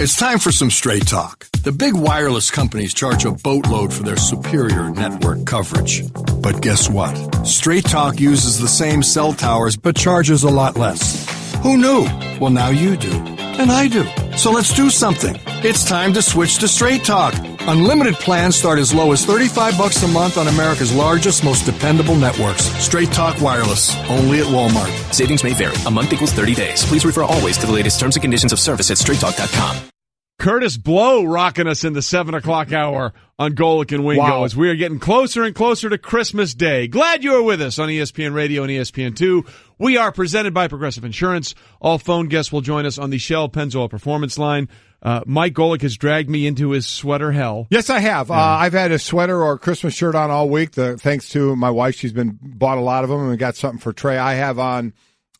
It's time for some straight talk. The big wireless companies charge a boatload for their superior network coverage. But guess what? Straight Talk uses the same cell towers but charges a lot less. Who knew? Well, now you do. And I do. So let's do something. It's time to switch to Straight Talk. Unlimited plans start as low as $35 a month on America's largest, most dependable networks. Straight Talk Wireless. Only at Walmart. Savings may vary. A month equals 30 days. Please refer always to the latest terms and conditions of service at straighttalk.com. Curtis Blow rocking us in the 7 o'clock hour on Golic and Wingo as we are getting closer and closer to Christmas Day. Glad you are with us on ESPN Radio and ESPN2. We are presented by Progressive Insurance. All phone guests will join us on the Shell Pennzoil Performance Line. Mike Golic has dragged me into his sweater hell. Yes, I have. I've had a sweater or a Christmas shirt on all week. Thanks to my wife, she's bought a lot of them, and we got something for Trey. I have on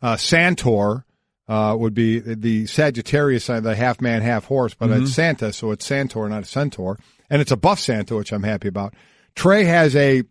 Santor. Would be the Sagittarius side, the half man, half horse, but it's Santa, so it's Santor, not a centaur. And it's a buff Santa, which I'm happy about. Trey has a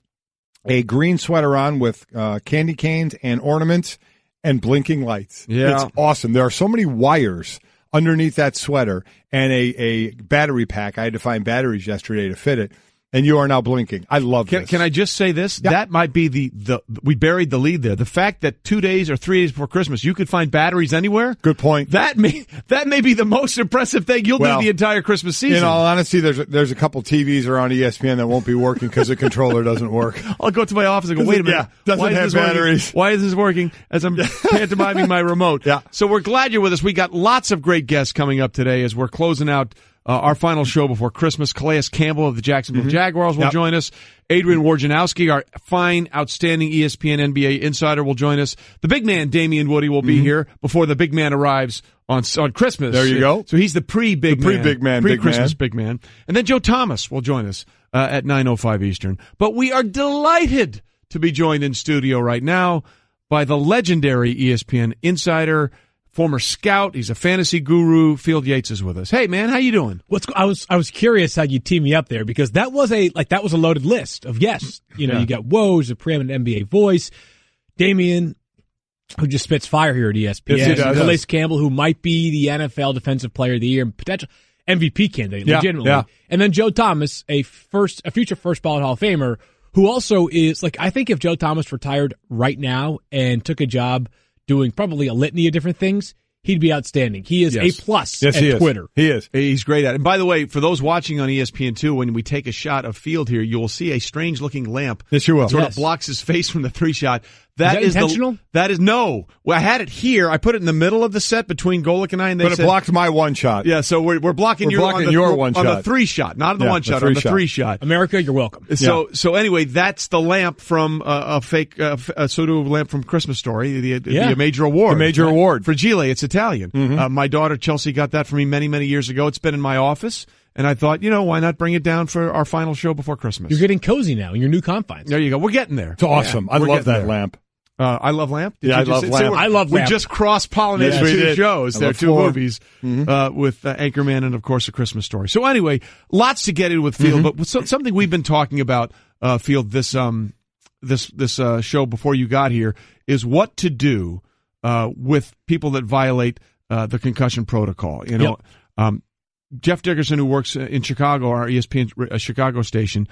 green sweater on with candy canes and ornaments and blinking lights. Yeah. It's awesome. There are so many wires underneath that sweater and a battery pack. I had to find batteries yesterday to fit it. And you are now blinking. I love this. Can I just say this? Yep. That might be the we buried the lead there. The fact that 2 days or 3 days before Christmas you could find batteries anywhere. Good point. That may be the most impressive thing you'll do the entire Christmas season. In all honesty, there's a couple TVs around ESPN that won't be working because the controller doesn't work. I'll go to my office and go, wait a minute. Doesn't have batteries. Why is this working as I'm pantomiming my remote? Yeah. So we're glad you're with us. We got lots of great guests coming up today as we're closing out our final show before Christmas. Calais Campbell of the Jacksonville Jaguars will join us. Adrian Wojnarowski, our fine, outstanding ESPN NBA insider, will join us. The big man, Damien Woody, will be here before the big man arrives on Christmas. There you go. So he's the pre-Christmas big man. And then Joe Thomas will join us at 9:05 Eastern. But we are delighted to be joined in studio right now by the legendary ESPN insider, former scout. He's a fantasy guru. Field Yates is with us. Hey, man, how you doing? I was curious how you team me up there because that was a loaded list of guests. You got Woj, the preeminent NBA voice, Damien, who just spits fire here at ESPN, yes, he does. Calais Campbell, who might be the NFL Defensive Player of the Year, potential MVP candidate, legitimately, and then Joe Thomas, a future first ballot Hall of Famer, who also is I think if Joe Thomas retired right now and took a job doing probably a litany of different things, he'd be outstanding. He is A+ at Twitter. He is. He's great at it. And by the way, for those watching on ESPN2, when we take a shot of Field here, you will see a strange-looking lamp. Yes, you will. Sort of blocks his face from the 3-shot. That is intentional? No. Well, I had it here. I put it in the middle of the set between Golic and I, and they said, it blocked my one shot. Yeah, so we're blocking your one shot. On the 3-shot, not on the one shot, on the 3-shot. America, you're welcome. So anyway, that's the lamp from a fake pseudo lamp from Christmas Story, the major award. The major award. Fragile, it's Italian. My daughter Chelsea got that for me many, many years ago. It's been in my office. And I thought, why not bring it down for our final show before Christmas? You're getting cozy now in your new confines. There you go. We're getting there. It's awesome. Yeah, I love that lamp. I love Lamp. I love Lamp. I love Lamp. We just cross-pollinated two shows. There are two movies with Anchorman and, of course, A Christmas Story. So anyway, lots to get in with Field, but something we've been talking about, Field, this show before you got here is what to do with people that violate the concussion protocol. Jeff Dickerson, who works in Chicago, our ESPN Chicago station,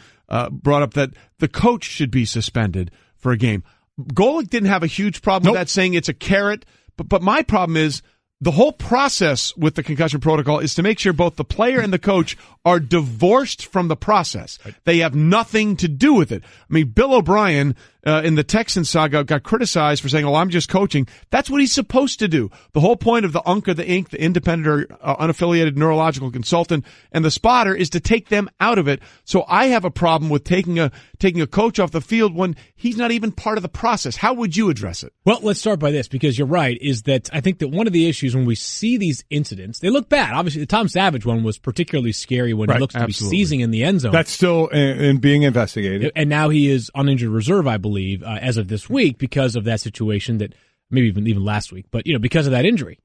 brought up that the coach should be suspended for a game. Golic didn't have a huge problem with that, saying it's a carrot. But my problem is the whole process with the concussion protocol is to make sure both the player and the coach are divorced from the process. They have nothing to do with it. I mean, Bill O'Brien in the Texans saga got criticized for saying, I'm just coaching. That's what he's supposed to do. The whole point of the UNC or the INC, the independent or unaffiliated neurological consultant, and the spotter is to take them out of it. So I have a problem with taking a coach off the field when he's not even part of the process. How would you address it? Well, let's start by this, because you're right, is that I think that one of the issues when we see these incidents, they look bad. Obviously, the Tom Savage one was particularly scary when he looks to be seizing in the end zone. That's still in being investigated. And now he is on injured reserve, I believe, as of this week because of that situation that maybe even last week, but because of that injury.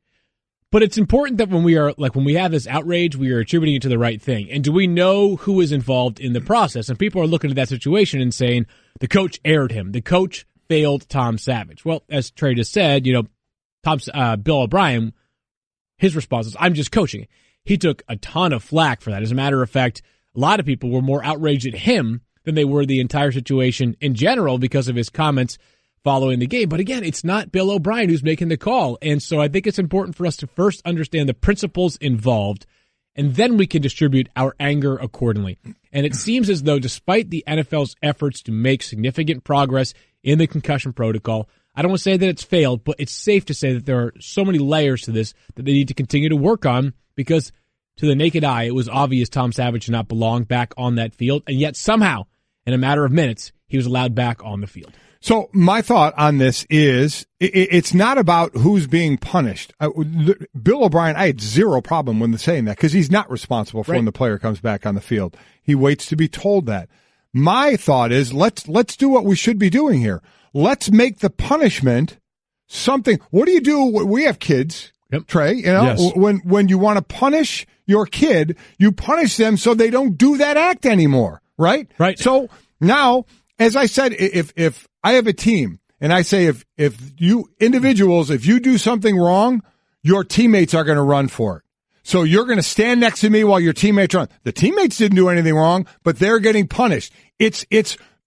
But it's important that when we have this outrage, we are attributing it to the right thing. And do we know who is involved in the process? And people are looking at that situation and saying the coach erred him. The coach failed Tom Savage. Well, as Trey just said, Bill O'Brien, his response is, I'm just coaching. he took a ton of flack for that. As a matter of fact, a lot of people were more outraged at him than they were the entire situation in general because of his comments following the game. But again, it's not Bill O'Brien who's making the call. And so I think it's important for us to first understand the principles involved, and then we can distribute our anger accordingly. And it seems as though despite the NFL's efforts to make significant progress in the concussion protocol, I don't want to say that it's failed, but it's safe to say that there are so many layers to this that they need to continue to work on, because to the naked eye, it was obvious Tom Savage did not belong back on that field, and yet somehow, in a matter of minutes, he was allowed back on the field. So my thought on this is it's not about who's being punished. Bill O'Brien, I had zero problem when saying that, because he's not responsible for when the player comes back on the field. He waits to be told that. My thought is let's do what we should be doing here. Let's make the punishment something. What do you do? We have kids, Trey. You know, yes. When you want to punish your kid, you punish them so they don't do that act anymore, right? Right. So now, as I said, if I have a team and I say if you individuals, if you do something wrong, your teammates are going to run for it. So you're going to stand next to me while your teammates run. The teammates didn't do anything wrong, but they're getting punished. It's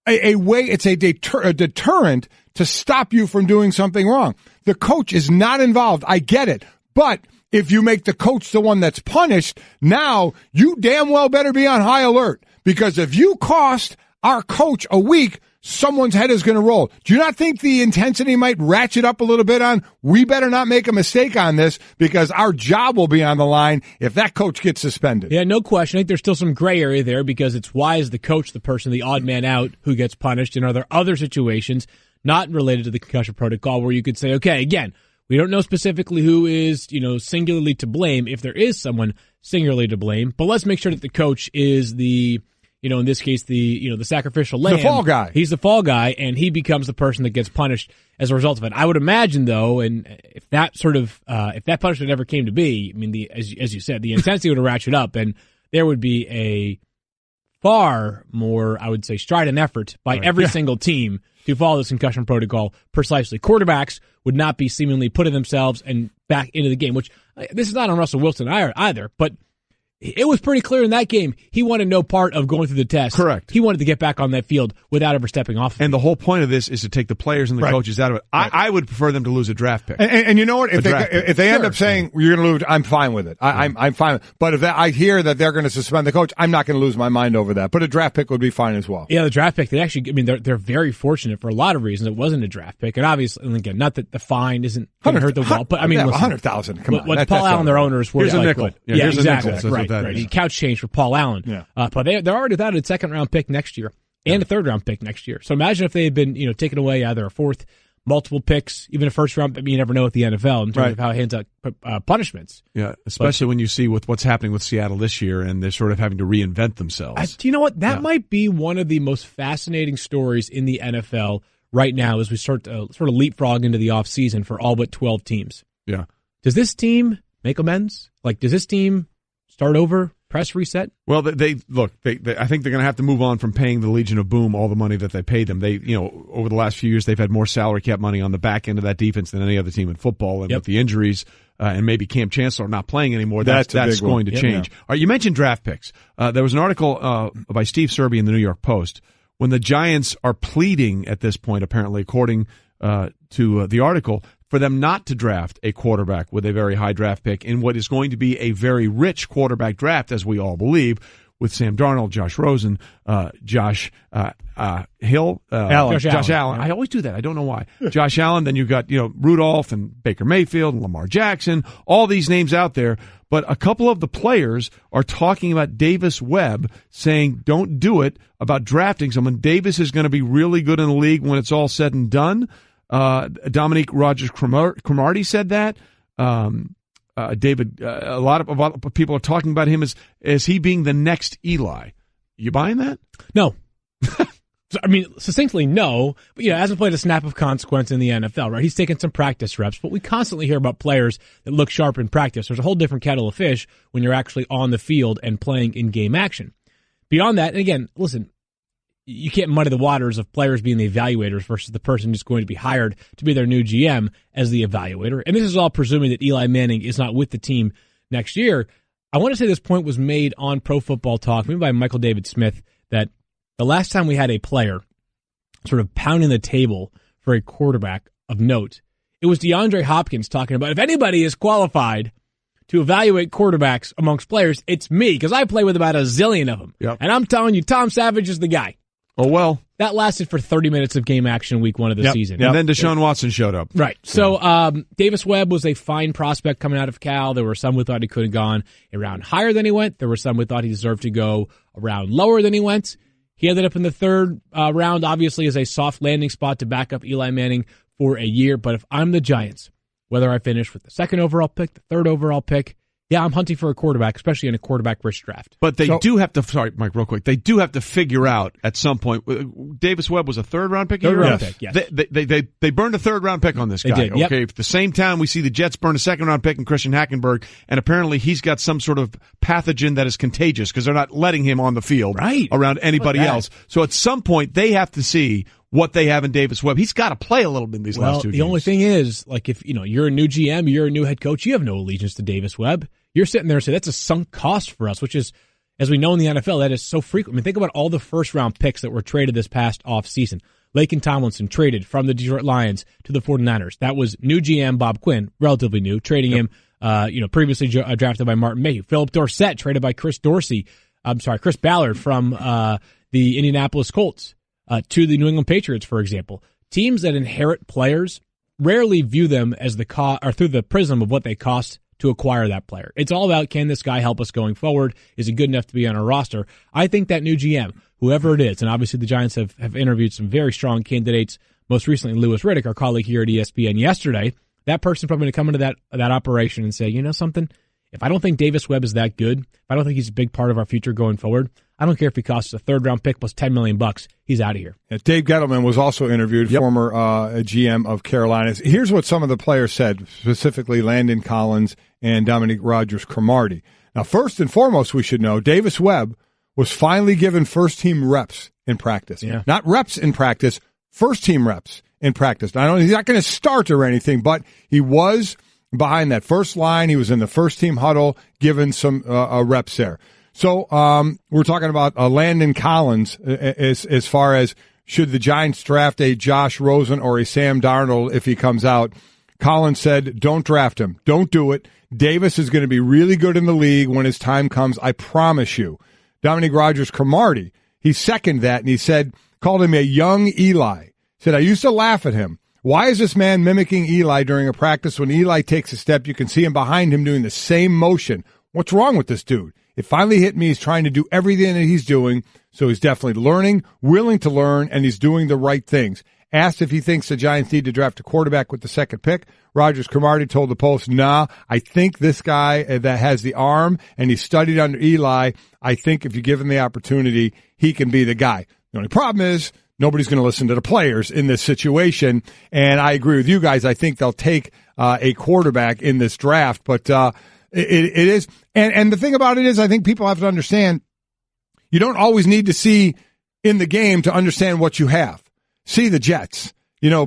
a way, it's a deterrent to stop you from doing something wrong. The coach is not involved. I get it. But if you make the coach the one that's punished, now you damn well better be on high alert, because if you cost our coach a week, someone's head is going to roll. Do you not think the intensity might ratchet up a little bit on, we better not make a mistake on this because our job will be on the line if that coach gets suspended? Yeah, no question. I think there's still some gray area there, because it's why is the coach the person, the odd man out, who gets punished? And are there other situations not related to the concussion protocol where you could say, okay, again, we don't know specifically who is, singularly to blame, if there is someone singularly to blame, but let's make sure that the coach is the, in this case, the sacrificial lamb. The fall guy. He's the fall guy, and he becomes the person that gets punished as a result of it. I would imagine, though, and if that punishment ever came to be, I mean, as you said, the intensity would ratchet up, and there would be a far more, I would say, strident effort by every single team to follow this concussion protocol precisely. Quarterbacks would not be seemingly putting themselves and back into the game, which this is not on Russell Wilson either, but it was pretty clear in that game he wanted no part of going through the test. Correct. He wanted to get back on that field without ever stepping off. And the whole point of this is to take the players and the coaches out of it. I would prefer them to lose a draft pick. And you know what? If they end up saying you're going to lose, I'm fine with it. I'm fine. But if I hear that they're going to suspend the coach, I'm not going to lose my mind over that. But a draft pick would be fine as well. Yeah, the draft pick. They're very fortunate for a lot of reasons. It wasn't a draft pick, and obviously, and again, not that the fine isn't going to hurt the wall, but I mean, $100,000. Come on, what Paul Allen, their owners, were here's a nickel. Here's exactly. A nickel. Right. Couch change for Paul Allen. Yeah. But they're already without a second-round pick next year and a third-round pick next year. So imagine if they had been, taken away either a fourth, multiple picks, even a first-round. I mean, you never know with the NFL in terms of how it hands out punishments. Yeah, especially when you see with what's happening with Seattle this year, and they're sort of having to reinvent themselves. Do you know what? That might be one of the most fascinating stories in the NFL right now as we start to sort of leapfrog into the offseason for all but 12 teams. Yeah. Does this team make amends? Does this team start over? Press reset? Well, I think they're going to have to move on from paying the Legion of Boom all the money that they paid them. They, over the last few years, they've had more salary cap money on the back end of that defense than any other team in football. And with the injuries and maybe Cam Chancellor not playing anymore, that's going to change. All right, you mentioned draft picks. There was an article by Steve Serby in the New York Post when the Giants are pleading at this point, apparently, according to the article, for them not to draft a quarterback with a very high draft pick in what is going to be a very rich quarterback draft, as we all believe, with Sam Darnold, Josh Rosen, Josh Allen. I always do that. I don't know why. Josh Allen. Then you've got Rudolph and Baker Mayfield and Lamar Jackson. All these names out there. But a couple of the players are talking about Davis Webb, saying don't do it, about drafting someone. Davis is going to be really good in the league when it's all said and done. Dominique Rodgers-Cromartie said that. David, a lot of people are talking about him as he being the next Eli. You buying that? No. I mean, succinctly, no. But, hasn't played a snap of consequence in the NFL, right? He's taken some practice reps, but we constantly hear about players that look sharp in practice. There's a whole different kettle of fish when you're actually on the field and playing in-game action. Beyond that, and again, listen, you can't muddy the waters of players being the evaluators versus the person who's going to be hired to be their new GM as the evaluator. And this is all presuming that Eli Manning is not with the team next year. I want to say this point was made on Pro Football Talk, maybe by Michael David Smith, that the last time we had a player sort of pounding the table for a quarterback of note, it was DeAndre Hopkins talking about, if anybody is qualified to evaluate quarterbacks amongst players, it's me, because I play with about a zillion of them. Yep. And I'm telling you, Tom Savage is the guy. Oh, well. That lasted for 30 minutes of game action week 1 of the season. And then Deshaun Watson showed up. Right. So Davis Webb was a fine prospect coming out of Cal. There were some who thought he could have gone a round higher than he went. There were some who thought he deserved to go a round lower than he went. He ended up in the third round, obviously, as a soft landing spot to back up Eli Manning for a year. But if I'm the Giants, whether I finish with the second overall pick, the third overall pick, yeah, I'm hunting for a quarterback, especially in a quarterback-rich draft. But they do have to, sorry, Mike, real quick. They do have to figure out at some point. Davis Webb was a third-round pick? Third-round pick, yes. They burned a third-round pick on this guy. They did, yep. Okay, at the same time, we see the Jets burn a second-round pick in Christian Hackenberg, and apparently he's got some sort of pathogen that is contagious because they're not letting him on the field around anybody else. So at some point, they have to see what they have in Davis Webb. He's got to play a little bit in these last 2 games. The only thing is, like, if you're a new GM, you're a new head coach, you have no allegiance to Davis Webb. You're sitting there and say, that's a sunk cost for us, which is, as we know in the NFL, that is so frequent. I mean, think about all the first-round picks that were traded this past offseason. Laken Tomlinson traded from the Detroit Lions to the 49ers. That was new GM Bob Quinn, relatively new, trading him, previously drafted by Martin Mayhew. Philip Dorsett traded by Chris Ballard from the Indianapolis Colts to the New England Patriots, for example. Teams that inherit players rarely view them as or through the prism of what they cost to acquire that player. It's all about, can this guy help us going forward? Is he good enough to be on our roster? I think that new GM, whoever it is, and obviously the Giants have interviewed some very strong candidates, most recently Louis Riddick, our colleague here at ESPN yesterday, that person's probably going to come into that operation and say, you know something? If I don't think Davis Webb is that good, if I don't think he's a big part of our future going forward, I don't care if he costs a third-round pick plus $10 million. He's out of here. Yeah, Dave Gettleman was also interviewed, former GM of Carolinas. Here's what some of the players said, specifically Landon Collins and Dominique Rodgers-Cromartie. Now, first and foremost, we should know, Davis Webb was finally given first-team reps in practice. Yeah. Not reps in practice, first-team reps in practice. Now, he's not going to start or anything, but he was behind that first line. He was in the first-team huddle, given some reps there. So we're talking about Landon Collins as far as should the Giants draft a Josh Rosen or a Sam Darnold if he comes out. Collins said, don't draft him. Don't do it. Davis is going to be really good in the league when his time comes. I promise you. Dominique Rodgers-Cromartie, he seconded that, and he said, called him a young Eli. Said, I used to laugh at him. Why is this man mimicking Eli during a practice? When Eli takes a step, you can see him behind him doing the same motion. What's wrong with this dude? It finally hit me. He's trying to do everything that he's doing, so he's definitely learning, willing to learn, and he's doing the right things. Asked if he thinks the Giants need to draft a quarterback with the second pick, Rodgers-Cromartie told the Post, nah, I think this guy that has the arm and he studied under Eli, I think if you give him the opportunity, he can be the guy. The only problem is nobody's going to listen to the players in this situation, and I agree with you guys. I think they'll take a quarterback in this draft, but it is. And the thing about it is I think people have to understand you don't always need to see in the game to understand what you have. See the Jets.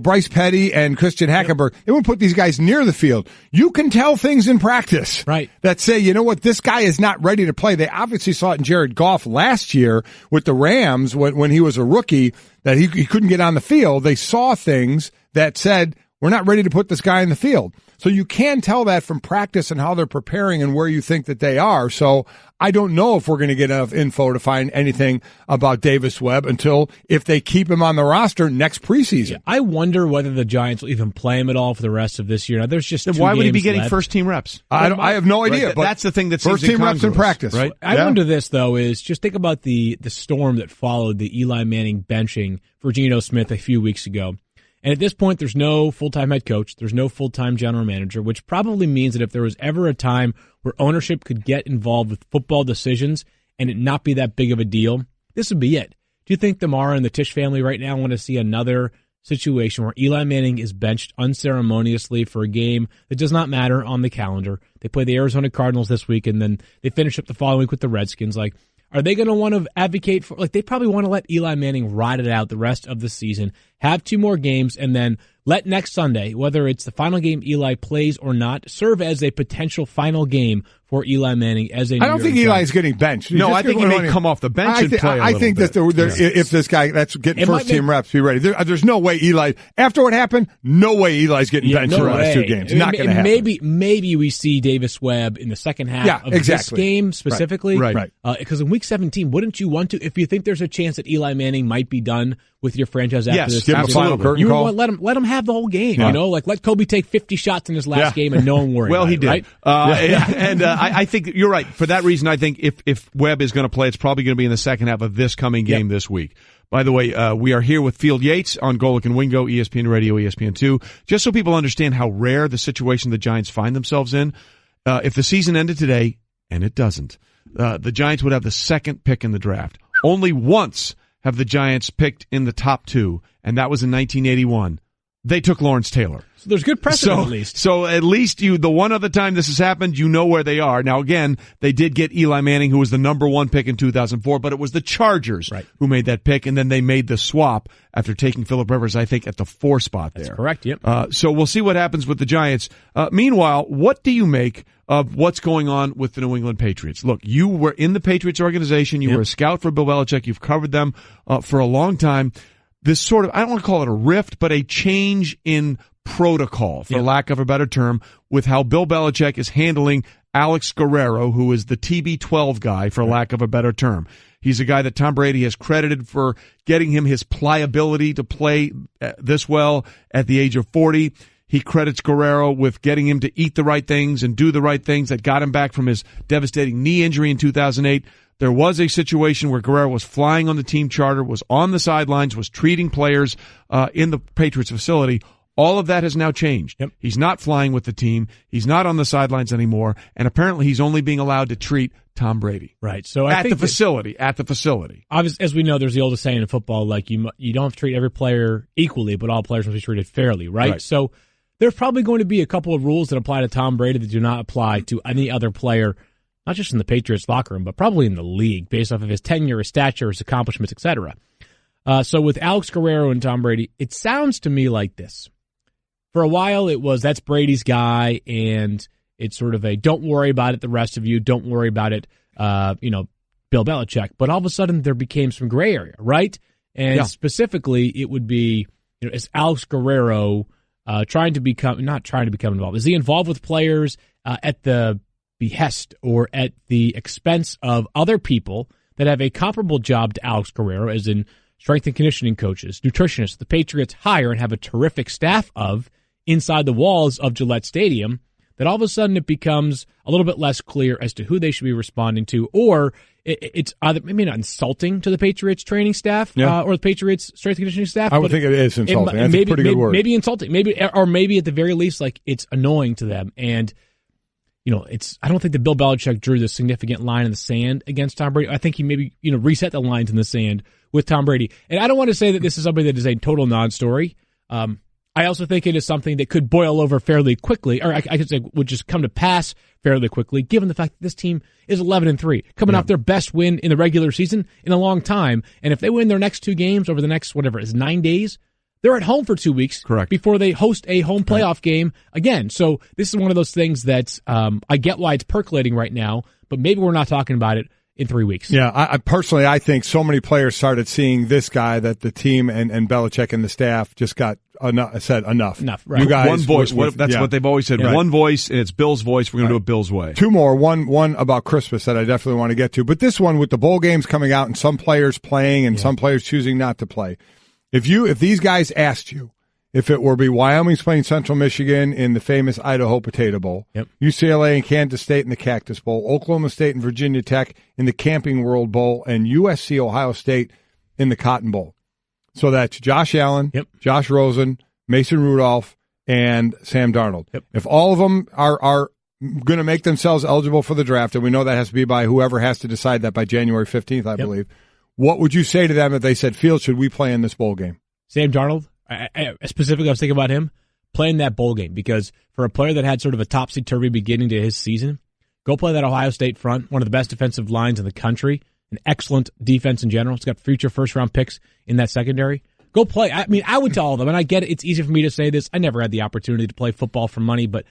Bryce Petty and Christian Hackenberg, they won't put these guys near the field. You can tell things in practice that say, you know what, this guy is not ready to play. They obviously saw it in Jared Goff last year with the Rams when he was a rookie that he couldn't get on the field. They saw things that said, we're not ready to put this guy in the field. So you can tell that from practice and how they're preparing and where you think that they are. So I don't know if we're going to get enough info to find anything about Davis Webb until if they keep him on the roster next preseason. Yeah, I wonder whether the Giants will even play him at all for the rest of this year. Now, there's just then 2 why would he games be getting left. first-team reps? I have no idea. But that's the thing that seems first-team reps in practice. Right? I wonder this, though, is just think about the storm that followed the Eli Manning benching for Geno Smith a few weeks ago. And at this point, there's no full-time head coach. There's no full-time general manager, which probably means that if there was ever a time where ownership could get involved with football decisions and it not be that big of a deal, this would be it. Do you think Damara and the Tisch family right now want to see another situation where Eli Manning is benched unceremoniously for a game that does not matter on the calendar? They play the Arizona Cardinals this week, and then they finish up the following week with the Redskins. Are they going to want to advocate for, they probably want to let Eli Manning ride it out the rest of the season, have 2 more games, and then let next Sunday, whether it's the final game Eli plays or not, serve as a potential final game for Eli Manning as a New I don't think Eli's getting benched. No, I think he may come off the bench and play I think that if this guy that's getting first-team reps, be ready. There's no way Eli, after what happened, no way Eli's getting benched for the last 2 games. Not going to happen. Maybe we see Davis Webb in the second half of this game specifically. Right. Because in Week 17, wouldn't you want to, if you think there's a chance that Eli Manning might be done with your franchise after this give him a final curtain call. Let him have the whole game. You know, like let Kobe take 50 shots in his last game and no one worry. Well, about he it, did. Right? And I think you're right. For that reason, I think if Webb is going to play, it's probably going to be in the second half of this coming game this week. By the way, we are here with Field Yates on Golic and Wingo, ESPN Radio, ESPN2. Just so people understand how rare the situation the Giants find themselves in, if the season ended today, and it doesn't, the Giants would have the second pick in the draft. Only once have the Giants picked in the top 2, and that was in 1981. They took Lawrence Taylor. So there's good precedent at least. So at least the one other time this has happened, you know where they are. Now again, they did get Eli Manning, who was the number 1 pick in 2004, but it was the Chargers who made that pick, and then they made the swap after taking Phillip Rivers, I think, at the 4 spot there. That's correct, yep. So we'll see what happens with the Giants. Meanwhile, what do you make of what's going on with the New England Patriots? Look, you were in the Patriots organization. You were a scout for Bill Belichick. You've covered them for a long time. This sort of, I don't want to call it a rift, but a change in protocol, for lack of a better term, with how Bill Belichick is handling Alex Guerrero, who is the TB12 guy, for lack of a better term. He's a guy that Tom Brady has credited for getting him his pliability to play this well at the age of 40. He credits Guerrero with getting him to eat the right things and do the right things that got him back from his devastating knee injury in 2008. There was a situation where Guerrero was flying on the team charter, was on the sidelines, was treating players in the Patriots facility. All of that has now changed. Yep. He's not flying with the team. He's not on the sidelines anymore. And apparently he's only being allowed to treat Tom Brady. Right. So at the facility. Obviously, as we know, there's the oldest saying in football, like you don't have to treat every player equally, but all players must be treated fairly, right? So there's probably going to be a couple of rules that apply to Tom Brady that do not apply to any other player, not just in the Patriots locker room, but probably in the league, based off of his tenure, his stature, his accomplishments, etc. So with Alex Guerrero and Tom Brady, it sounds to me like this. For a while, it was, that's Brady's guy, and it's sort of a, don't worry about it, the rest of you, don't worry about it, Bill Belichick. But all of a sudden, there became some gray area, right? And specifically, it would be, is Alex Guerrero not trying to become involved? Is he involved with players at the behest or at the expense of other people that have a comparable job to Alex Guerrero, as in strength and conditioning coaches, nutritionists, the Patriots hire and have a terrific staff of inside the walls of Gillette Stadium, that all of a sudden it becomes a little bit less clear as to who they should be responding to, or it's either maybe not insulting to the Patriots training staff or the Patriots strength and conditioning staff. I would think it is insulting. That's a pretty good word. Maybe insulting, maybe at the very least, like it's annoying to them. And I don't think that Bill Belichick drew the significant line in the sand against Tom Brady. I think he maybe reset the lines in the sand with Tom Brady. And I don't want to say that this is something that is a total non-story. I also think it is something that could boil over fairly quickly, or I could say would just come to pass fairly quickly, given the fact that this team is 11-3, coming off their best win in the regular season in a long time. And if they win their next 2 games over the next, 9 days, they're at home for 2 weeks before they host a home playoff game again. So this is one of those things that I get why it's percolating right now, but maybe we're not talking about it in 3 weeks. Yeah, I personally, I think so many players started seeing this guy that the team and Belichick and the staff just got said enough. Right. You guys, one voice. That's what they've always said. One voice, and it's Bill's voice. We're going to do it Bill's way. 2 more. One about Christmas that I definitely want to get to. But this one with the bowl games coming out and some players playing and some players choosing not to play. If these guys asked you, if it were Wyoming's playing Central Michigan in the famous Idaho Potato Bowl, UCLA and Kansas State in the Cactus Bowl, Oklahoma State and Virginia Tech in the Camping World Bowl, and USC Ohio State in the Cotton Bowl. So that's Josh Allen, Josh Rosen, Mason Rudolph, and Sam Darnold. If all of them are going to make themselves eligible for the draft, and we know that has to be by whoever has to decide that by January 15th, I believe, what would you say to them if they said, Field, should we play in this bowl game? Sam Darnold? Specifically, I was thinking about him playing that bowl game, because for a player that had sort of a topsy-turvy beginning to his season, go play that Ohio State front, one of the best defensive lines in the country, an excellent defense in general. It's got future first-round picks in that secondary. Go play. I mean, I would tell them, and I get it, it's easy for me to say this. I never had the opportunity to play football for money, but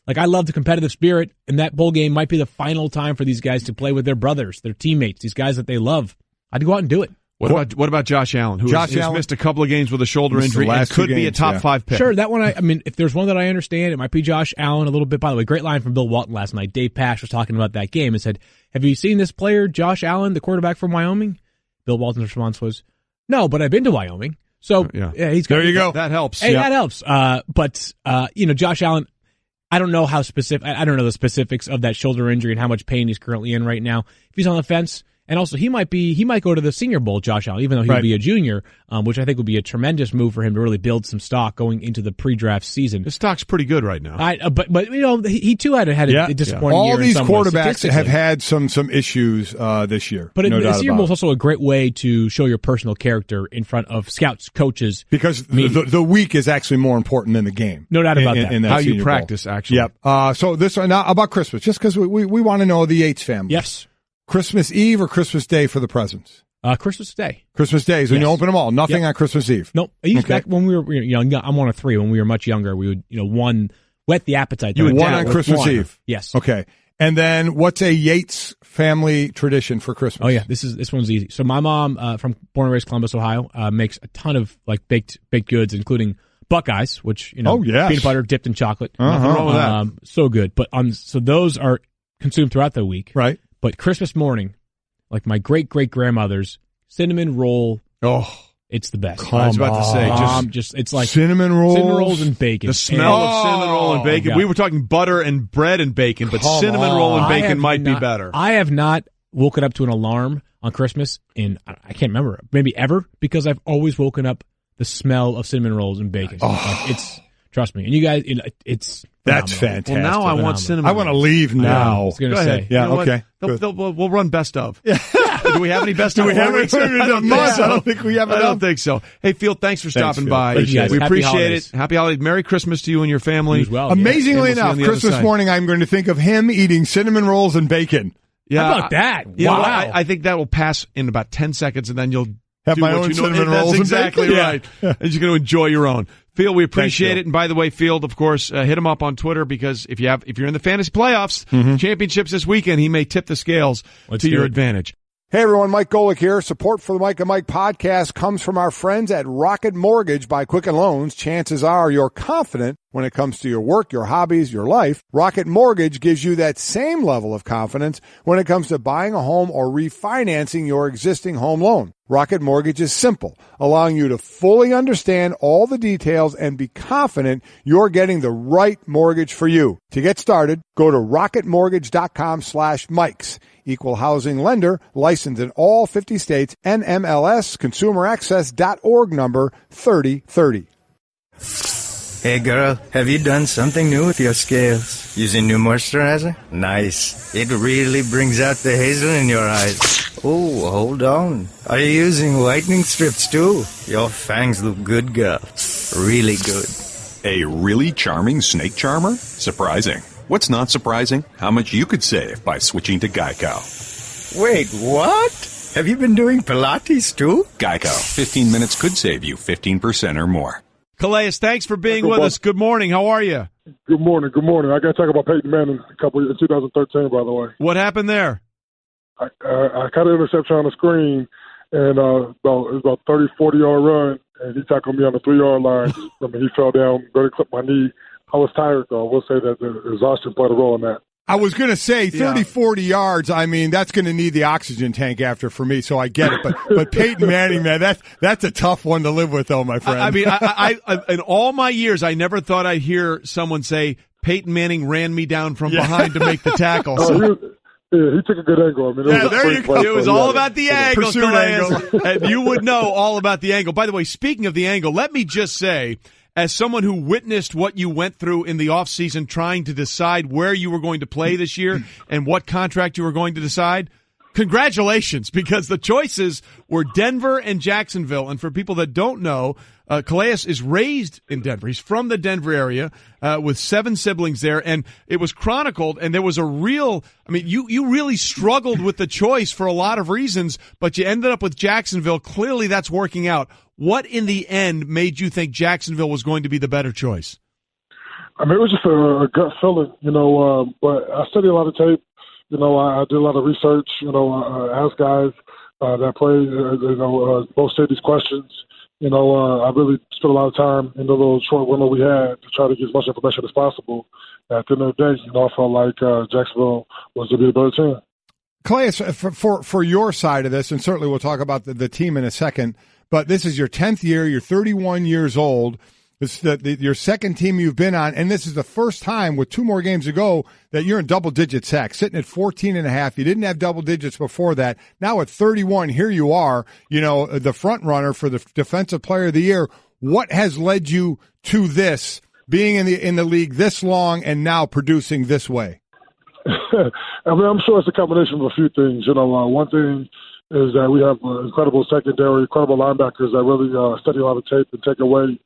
Like, I love the competitive spirit, and that bowl game might be the final time for these guys to play with their brothers, their teammates, these guys that they love. I'd go out and do it. What about Josh Allen, who's missed a couple of games with a shoulder injury and could be a top 5 pick? Sure, that one, I mean, if there's one that I understand, it might be Josh Allen a little bit. By the way, great line from Bill Walton last night. Dave Pasch was talking about that game and said, have you seen this player, Josh Allen, the quarterback from Wyoming? Bill Walton's response was, no, but I've been to Wyoming. So, yeah he's got, there you go. That helps. Hey, that helps. But Josh Allen, I don't know how specific. I don't know the specifics of that shoulder injury and how much pain he's currently in right now. If he's on the fence, and also he might go to the Senior Bowl, Josh Allen, even though he would be a junior, which I think would be a tremendous move for him to really build some stock going into the pre-draft season. His stock's pretty good right now. But he too had a disappointing year. All these quarterbacks have had some issues this year. But the Senior Bowl is also a great way to show your personal character in front of scouts, coaches, because the week is actually more important than the game. No doubt about that. In how you practice, actually. Yep. So this one now about Christmas, just because we want to know the Yates family. Yes. Christmas Eve or Christmas Day for the presents? Christmas Day. Christmas Day. So you open them all. Nothing on Christmas Eve. Nope. Back when we were young, I'm one of 3. When we were much younger, we would whet the appetite. You would one on Christmas Eve. Yes. Okay. And then what's a Yates family tradition for Christmas? Oh yeah, this one's easy. So my mom, from born and raised Columbus, Ohio, makes a ton of like baked goods, including Buckeyes, which peanut butter dipped in chocolate. Nothing wrong with that. So good. But so those are consumed throughout the week. Right. But Christmas morning, like my great-great-grandmother's cinnamon roll, it's the best. I was about to say, it's like cinnamon rolls and bacon. The smell of cinnamon roll and bacon. God. We were talking butter and bread and bacon, but cinnamon roll and bacon might be better. I have not woken up to an alarm on Christmas in, I can't remember, maybe ever, because I've always woken up the smell of cinnamon rolls and bacon. Trust me. And you guys, it's that's fantastic. Well, now I want cinnamon. I want to leave now. I was going to say. Yeah, okay. We'll run best of. Do we have any best of? I don't think we have enough. I don't think so. Hey, Field, thanks for stopping by. Thank you guys. We Happy appreciate holidays. it. Happy holidays. Merry Christmas to you and your family. You as well. Amazingly enough, Christmas morning, I'm going to think of him eating cinnamon rolls and bacon. Yeah, how about that? Wow. I think that will pass in about 10 seconds, and then you'll have my own cinnamon rolls. That's exactly right. And you're going to enjoy your own. Field, we appreciate it. And by the way, Field, of course, hit him up on Twitter, because if you're in the fantasy playoffs, championships this weekend, he may tip the scales to your advantage. Hey everyone, Mike Golic here. Support for the Mike and Mike podcast comes from our friends at Rocket Mortgage by Quicken Loans. Chances are you're confident when it comes to your work, your hobbies, your life. Rocket Mortgage gives you that same level of confidence when it comes to buying a home or refinancing your existing home loan. Rocket Mortgage is simple, allowing you to fully understand all the details and be confident you're getting the right mortgage for you. To get started, go to rocketmortgage.com/Mikes. Equal housing lender, licensed in all 50 states, NMLS, consumeraccess.org number 3030. Hey girl, have you done something new with your scales? Using new moisturizer? Nice. It really brings out the hazel in your eyes. Oh, hold on. Are you using whitening strips too? Your fangs look good, girl. Really good. A really charming snake charmer? Surprising. What's not surprising? How much you could save by switching to Geico. Wait, what? Have you been doing Pilates too? Geico. 15 minutes could save you 15% or more. Calais, thanks for being with us. Good morning. How are you? Good morning. I got to talk about Peyton Manning in 2013, by the way. What happened there? I caught an interception on the screen, and it was about 30, 40-yard run, and he tackled me on the 3-yard line. I mean, he fell down, barely clipped my knee. I was tired, though. I will say that the exhaustion played a role in that. I was going to say 30, 40 yards. I mean, that's going to need the oxygen tank after for me, so I get it. But Peyton Manning, man, that's a tough one to live with, though, my friend. I mean, I in all my years, I never thought I'd hear someone say Peyton Manning ran me down from behind to make the tackle. So. He took a good angle. I mean, it was all about the angle, and you would know all about the angle. By the way, speaking of the angle, let me just say, as someone who witnessed what you went through in the offseason trying to decide where you were going to play this year and what contract you were going to decide, congratulations, because the choices were Denver and Jacksonville. And for people that don't know, Calais is raised in Denver. He's from the Denver area with 7 siblings there. And it was chronicled, and there was a real – I mean, you really struggled with the choice for a lot of reasons, but you ended up with Jacksonville. Clearly that's working out. What in the end made you think Jacksonville was going to be the better choice? I mean, it was just a gut feeling, but I studied a lot of tape. I did a lot of research, I asked guys that play, both state these questions. I really spent a lot of time in the little short window we had to try to get as much information as possible. At the end of the day, I felt like Jacksonville was to be a better team. Calais, for your side of this, and certainly we'll talk about the team in a second, but this is your 10th year. You're 31 years old. It's your second team you've been on, and this is the first time with 2 more games to go that you're in double-digit sacks, sitting at 14.5. You didn't have double digits before that. Now at 31, here you are, the front runner for the Defensive Player of the Year. What has led you to this, being in the league this long and now producing this way? I mean, I'm sure it's a combination of a few things. One thing is that we have incredible secondary, incredible linebackers that really study a lot of tape and take away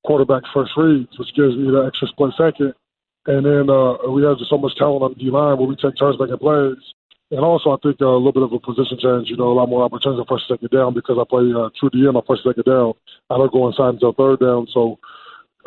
quarterback first reads, which gives me the extra split second. And then we have just so much talent on the D-line where we take turns making plays. And also, I think a little bit of a position change, a lot more opportunities on first and second down because I play true DM on first and second down. I don't go inside until third down. So,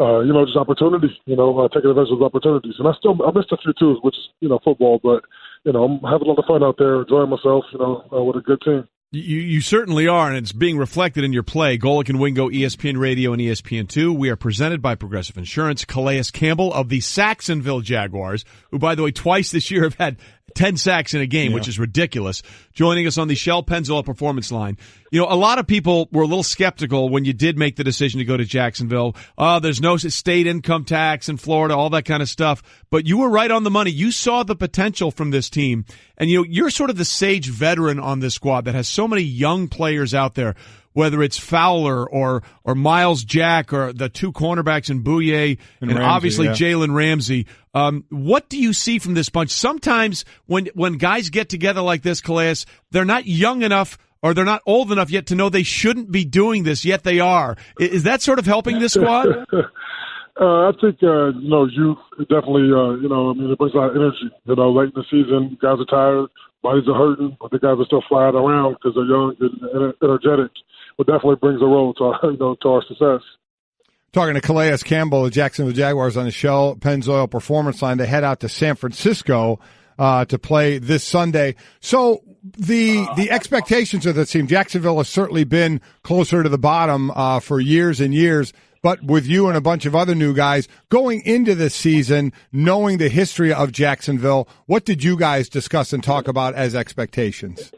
just opportunity, taking advantage of opportunities. And I missed a few too, which is, football. But, I'm having a lot of fun out there, enjoying myself, with a good team. You certainly are, and it's being reflected in your play. Golic and Wingo, ESPN Radio and ESPN2. We are presented by Progressive Insurance. Calais Campbell of the Saxonville Jaguars, who, by the way, twice this year have had 10 sacks in a game, which is ridiculous, joining us on the Shell Pennzoil Performance Line. A lot of people were a little skeptical when you did make the decision to go to Jacksonville. There's no state income tax in Florida, all that kind of stuff. But you were right on the money. You saw the potential from this team. And, you're sort of the sage veteran on this squad that has so many young players out there, whether it's Fowler or Miles Jack or the 2 cornerbacks in Bouye and Ramsey, obviously Jalen Ramsey. What do you see from this bunch? Sometimes when guys get together like this, Calais, they're not young enough or they're not old enough yet to know they shouldn't be doing this, yet they are. Is that sort of helping this squad? I think, youth definitely, it brings a lot of energy. Late in the season, guys are tired, bodies are hurting, but the guys are still flying around because they're young and energetic. But definitely brings a role to our success. Talking to Calais Campbell, the Jacksonville Jaguars on the Shell Pennzoil Performance Line. They head out to San Francisco to play this Sunday. So the expectations of the team, Jacksonville has certainly been closer to the bottom for years and years. But with you and a bunch of other new guys going into this season, knowing the history of Jacksonville, what did you guys discuss and talk about as expectations?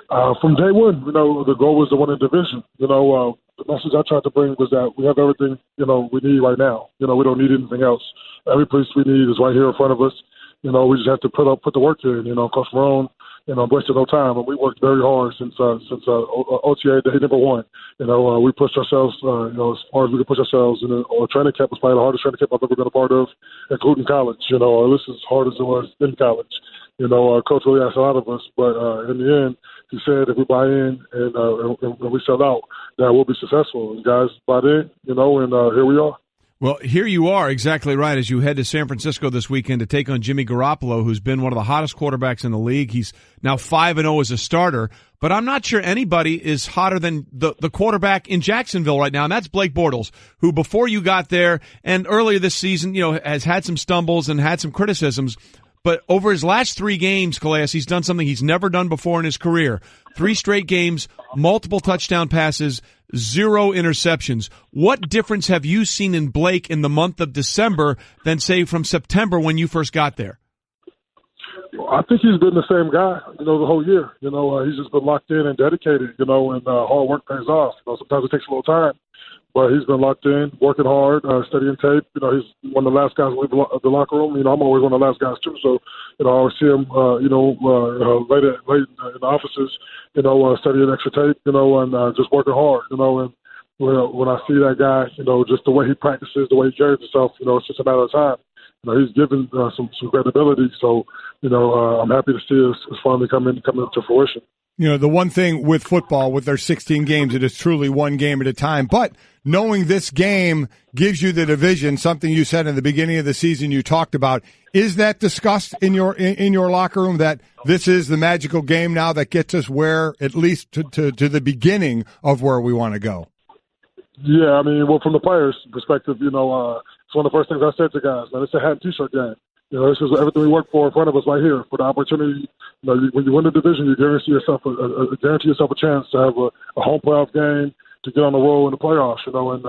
From day one, the goal was to win a division. The message I tried to bring was that we have everything, we need right now. We don't need anything else. Every piece we need is right here in front of us. We just have to put the work in. Coach Marone, wasted no time, and we worked very hard since OTA day number 1. We pushed ourselves, as far as we could push ourselves. And our training camp was probably the hardest training camp I've ever been a part of, including college. At least as hard as it was in college. Coach really asked a lot of us, but in the end, he said if we buy in and we sell out, that we'll be successful. And guys bought in, and here we are. Well, here you are, exactly right, as you head to San Francisco this weekend to take on Jimmy Garoppolo, who's been one of the hottest quarterbacks in the league. He's now 5-0 as a starter, but I'm not sure anybody is hotter than the quarterback in Jacksonville right now, and that's Blake Bortles, who before you got there and earlier this season, has had some stumbles and had some criticisms. But over his last 3 games, Calais, he's done something he's never done before in his career. 3 straight games, multiple touchdown passes, 0 interceptions. What difference have you seen in Blake in the month of December than, say, from September when you first got there? I think he's been the same guy, the whole year. He's just been locked in and dedicated, and hard work pays off. Sometimes it takes a little time. But he's been locked in, working hard, studying tape. He's one of the last guys to leave the locker room. I'm always one of the last guys too. So, I always see him, late in the offices, studying extra tape, and just working hard, and when I see that guy, just the way he practices, the way he carries himself, it's just a matter of time. He's given some credibility. So, I'm happy to see it's finally coming to fruition. The one thing with football, with their 16 games, it is truly one game at a time. But knowing this game gives you the division, something you said in the beginning of the season you talked about, is that discussed in your locker room that this is the magical game now that gets us where, at least to the beginning of where we want to go? Yeah, from the players' perspective, it's one of the first things I said to guys, man, it's a hat and T-shirt game. You know, this is everything we work for in front of us right here for the opportunity. You know, when you win the division, you guarantee yourself a chance to have a home playoff game, to get on the roll in the playoffs, you know, and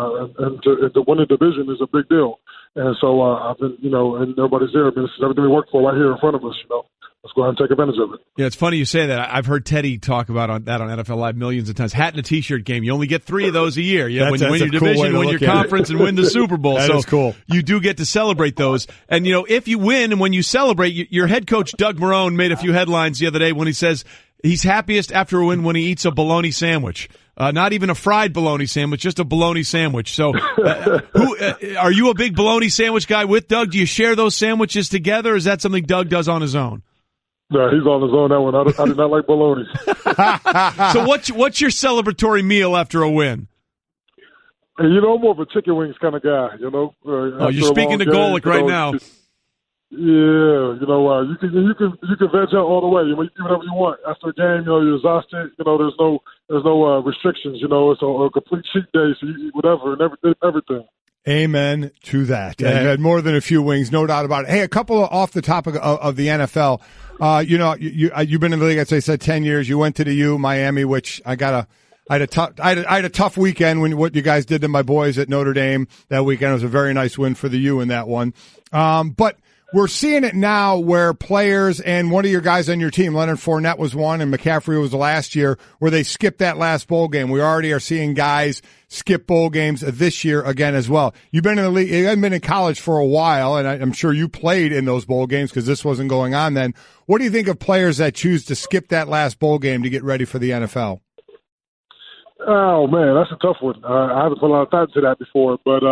to win the division is a big deal. And so I've been, you know, and nobody's there. I mean, this is everything we work for right here in front of us, you know. Let's go ahead and take advantage of it. Yeah, it's funny you say that. I've heard Teddy talk about that on NFL Live millions of times. Hat and a T-shirt game. You only get 3 of those a year. You know, when you win your division, win your conference, and win the Super Bowl. That is cool. You do get to celebrate those. And, you know, if you win and when you celebrate, your head coach, Doug Marrone, made a few headlines the other day when he says he's happiest after a win when he eats a bologna sandwich. Not even a fried bologna sandwich, just a bologna sandwich. So, are you a big bologna sandwich guy with Doug? Do you share those sandwiches together, or is that something Doug does on his own? No, he's on his own that one. I do not like bologna. So what's your celebratory meal after a win? And, you know, I'm more of a chicken wings kind of guy, you know. You're speaking to Golic right now. Yeah, you know, you can veg out all the way. You can do whatever you want after a game. You know, you're exhausted. You know, there's no restrictions. You know, it's a complete cheat day, so you eat whatever and everything. Amen to that. Yeah. You had more than a few wings, no doubt about it. Hey, a couple off the topic of the NFL. You know, you've been in the league, as I said, 10 years. You went to the U, Miami, which I had a tough weekend when what you guys did to my boys at Notre Dame that weekend. It was a very nice win for the U in that one. But we're seeing it now where players, and one of your guys on your team, Leonard Fournette was one, and McCaffrey was last year, where they skipped that last bowl game. We already are seeing guys skip bowl games this year again as well. You've been in the league, you haven't been in college for a while, and I'm sure you played in those bowl games because this wasn't going on then. What do you think of players that choose to skip that last bowl game to get ready for the NFL? Oh, man, that's a tough one. I haven't put a lot of thought into that before, but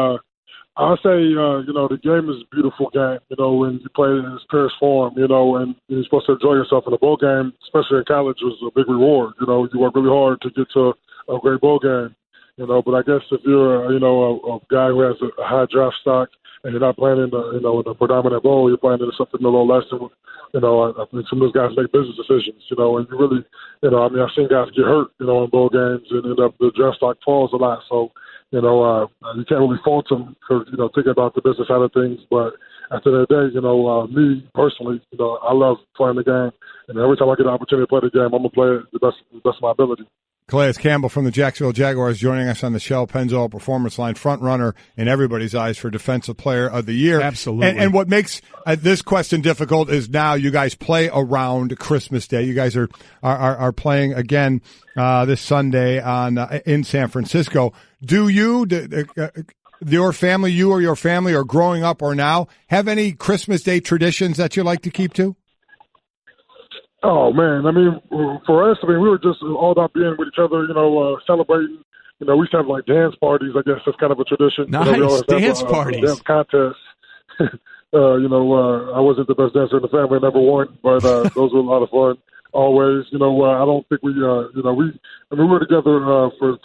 I'll say, you know, the game is a beautiful game, you know, when you play it in its purest form, you know, and you're supposed to enjoy yourself in a bowl game, especially in college, was a big reward. You know, you work really hard to get to a great bowl game, you know, but I guess if you're, you know, a guy who has a high draft stock and you're not playing in the, you know, in a predominant bowl, you're playing in something a little less than, you know, I think some of those guys make business decisions, you know, and you really, you know, I mean, I've seen guys get hurt, you know, in bowl games and end up the draft stock falls a lot. So, you know, you can't really fault them for, you know, thinking about the business side of things. But at the end of the day, you know, me personally, you know, I love playing the game. And every time I get an opportunity to play the game, I'm going to play it the best of my ability. Calais Campbell from the Jacksonville Jaguars joining us on the Shell Pennzoil Performance Line, front runner in everybody's eyes for Defensive Player of the Year. Absolutely. And what makes this question difficult is now you guys play around Christmas Day. You guys are playing again this Sunday in San Francisco. Do you, your family, you or your family, or growing up or now, have any Christmas Day traditions that you like to keep to? Oh, man. I mean, for us, I mean, we were just all about being with each other, you know, celebrating. You know, we used to have, like, dance parties. I guess that's kind of a tradition. Nice. You know, Dance parties. Dance contests. You know, I wasn't the best dancer in the family, never won, but those were a lot of fun. Always, you know, I don't think we, you know, we were together for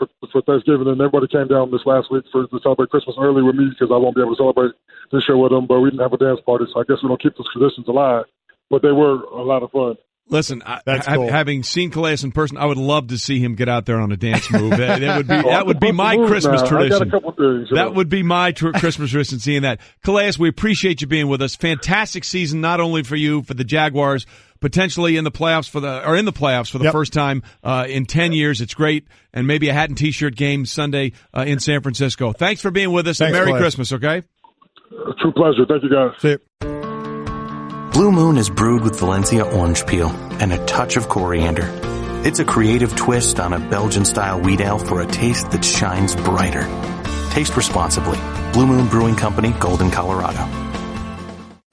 Thanksgiving, and everybody came down this last week to celebrate Christmas early with me because I won't be able to celebrate this year with them, but we didn't have a dance party, so I guess we don't keep those traditions alive, but they were a lot of fun. Listen, cool. Having seen Calais in person, I would love to see him get out there on a dance move. That would be my Christmas tradition. I got a couple things. That would be my Christmas tradition, seeing that. Calais, we appreciate you being with us. Fantastic season, not only for you, for the Jaguars, potentially in the playoffs for the first time in 10 years. It's great, and maybe a hat and T-shirt game Sunday in San Francisco. Thanks for being with us. Thanks, and Merry Calais. Christmas. Okay. True pleasure. Thank you, guys. See you. Blue Moon is brewed with Valencia orange peel and a touch of coriander. It's a creative twist on a Belgian-style wheat ale for a taste that shines brighter. Taste responsibly. Blue Moon Brewing Company, Golden, Colorado.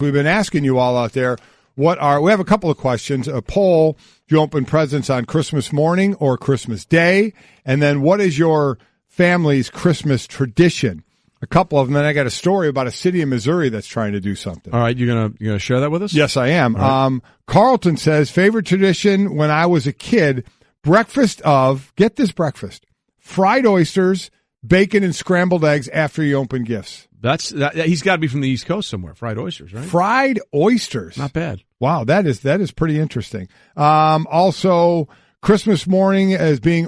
We've been asking you all out there, we have a couple of questions. A poll, do you open presents on Christmas morning or Christmas Day? And then what is your family's Christmas tradition? A couple of them. Then I got a story about a city in Missouri that's trying to do something. All right, you're gonna share that with us? Yes, I am. Right. Carlton says, favorite tradition when I was a kid, breakfast, fried oysters, bacon, and scrambled eggs after you open gifts. He's got to be from the East Coast somewhere. Fried oysters, right? Fried oysters. Not bad. Wow, that is pretty interesting. Also, Christmas morning as being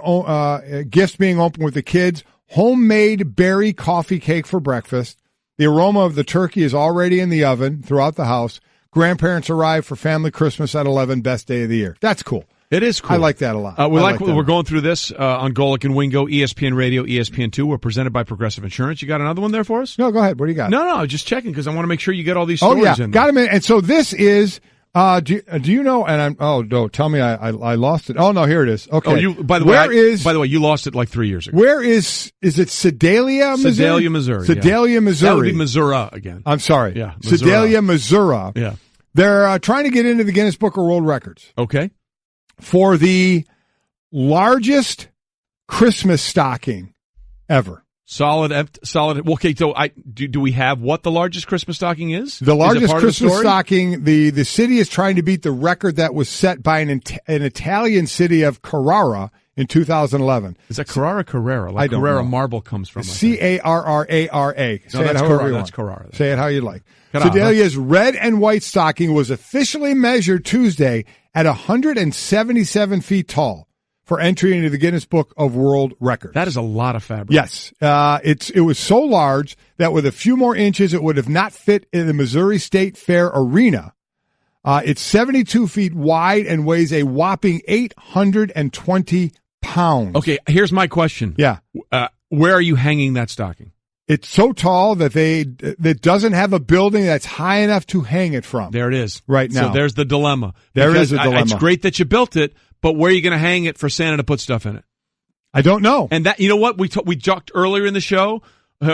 gifts being opened with the kids. Homemade berry coffee cake for breakfast, The aroma of the turkey is already in the oven throughout the house. Grandparents arrive for family Christmas at 11, best day of the year. That's cool. It is cool. I like that a lot. We're going through this on Golic and Wingo, ESPN Radio, ESPN2. We're presented by Progressive Insurance. You got another one there for us? No, go ahead. What do you got? No, just checking because I want to make sure you get all these stories in. Got them in. And so this is, do you know, and no, tell me I lost it. Oh, no, here it is. Okay. By the way, you lost it like 3 years ago. Where is it Sedalia, Missouri? Sedalia, Missouri. Sedalia, Missouri. That would be Missouri again. I'm sorry. Yeah. Sedalia, Missouri. Yeah. They're trying to get into the Guinness Book of World Records. Okay. For the largest Christmas stocking ever. Solid. Okay, so do we have what the largest Christmas stocking is? The largest Christmas stocking, the city is trying to beat the record that was set by an Italian city of Carrara in 2011. Is that Carrara? Carrera? Like I don't Carrera know. Marble comes from. Carrara. No, that's Carrara. That's Carrara. Say it how you like. Sedalia's red and white stocking was officially measured Tuesday at 177 feet tall for entry into the Guinness Book of World Records. That is a lot of fabric. Yes. It was so large that with a few more inches, it would have not fit in the Missouri State Fair arena. It's 72 feet wide and weighs a whopping 820 pounds. Okay, here's my question. Yeah. Where are you hanging that stocking? It's so tall that that doesn't have a building that's high enough to hang it from. There it is. Right now. So there's the dilemma. There is a dilemma. It's great that you built it, but where are you going to hang it for Santa to put stuff in it? I don't know. And that, you know what? We joked earlier in the show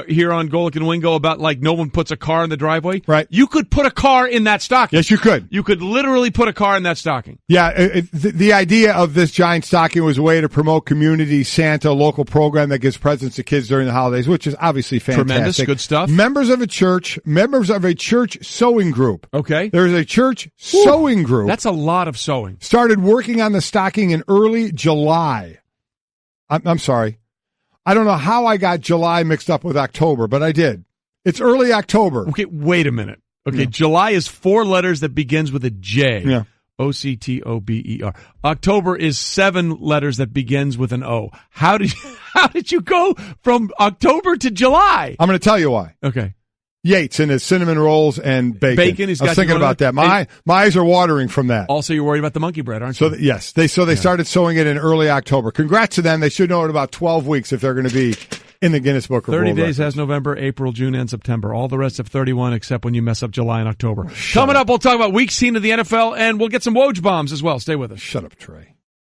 here on Golic and Wingo about like no one puts a car in the driveway. Right. You could put a car in that stocking. Yes, you could. You could literally put a car in that stocking. Yeah, the idea of this giant stocking was a way to promote community Santa, local program that gives presents to kids during the holidays, which is obviously fantastic. Tremendous, good stuff. Members of a church sewing group. Okay. There's a church sewing group. That's a lot of sewing. Started working on the stocking in early July. I'm sorry. I don't know how I got July mixed up with October, but I did. It's early October. Okay, wait a minute. Okay, yeah. July is 4 letters that begins with a J. Yeah. October. October is 7 letters that begins with an O. How did you go from October to July? I'm going to tell you why. Okay. Yates and his cinnamon rolls and bacon. He's I was thinking about that. My eyes are watering from that. Also, you're worried about the monkey bread, aren't you? Yes. They started sewing it in early October. Congrats to them. They should know in about 12 weeks if they're going to be in the Guinness Book of World Records. 30 days has November, April, June, and September. All the rest have 31 except when you mess up July and October. Coming up, we'll talk about Week 16 of the NFL, and we'll get some Woj bombs as well. Stay with us. Shut up, Trey.